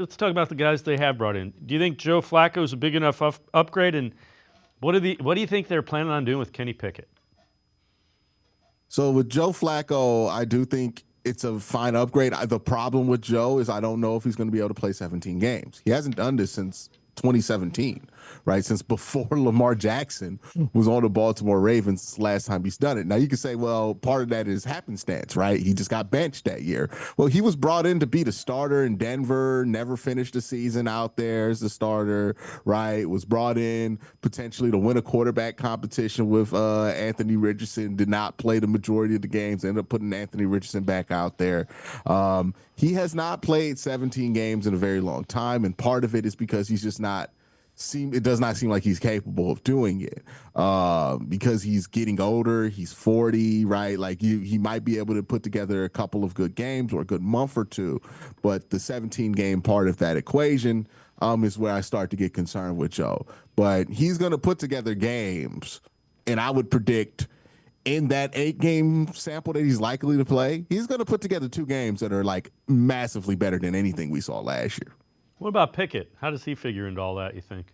let's talk about the guys they have brought in. Do you think Joe Flacco is a big enough upgrade? And what do you think they're planning on doing with Kenny Pickett? So with Joe Flacco, I do think it's a fine upgrade. The problem with Joe is I don't know if he's going to be able to play 17 games. He hasn't done this since 2017, right? Since before Lamar Jackson was on the Baltimore Ravens last time he's done it. Now you can say, well, part of that is happenstance, right? He just got benched that year. Well, he was brought in to be the starter in Denver, never finished the season out there as the starter, right? Was brought in potentially to win a quarterback competition with Anthony Richardson, did not play the majority of the games, ended up putting Anthony Richardson back out there. He has not played 17 games in a very long time, and part of it is because he's just not it does not seem like he's capable of doing it because he's getting older. He's 40, right? Like he might be able to put together a couple of good games or a good month or two, but the 17 game part of that equation is where I start to get concerned with Joe. But he's going to put together games, and I would predict in that 8-game sample that he's likely to play, he's going to put together 2 games that are like massively better than anything we saw last year. What about Pickett? How does he figure into all that, you think?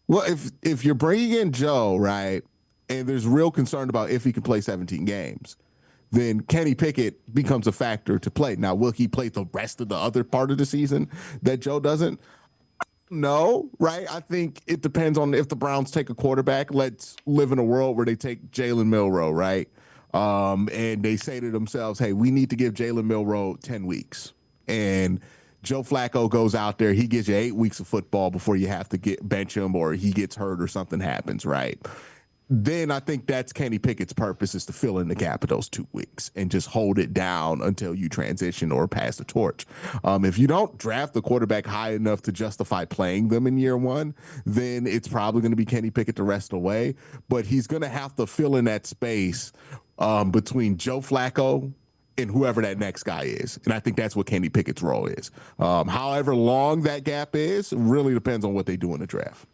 Well, if you're bringing in Joe, right, and there's real concern about if he can play 17 games, then Kenny Pickett becomes a factor to play. Now, will he play the rest of the other part of the season that Joe doesn't? No, right? I think it depends on if the Browns take a quarterback. Let's live in a world where they take Jalen Milroe, right? And they say to themselves, hey, we need to give Jalen Milroe 10 weeks. And Joe Flacco goes out there, he gives you 8 weeks of football before you have to bench him or he gets hurt or something happens, right? Then I think that's Kenny Pickett's purpose is to fill in the gap of those 2 weeks and just hold it down until you transition or pass the torch. If you don't draft the quarterback high enough to justify playing them in year 1, then it's probably going to be Kenny Pickett the rest of the way. But he's going to have to fill in that space between Joe Flacco and whoever that next guy is. And I think that's what Kenny Pickett's role is. However long that gap is, really depends on what they do in the draft.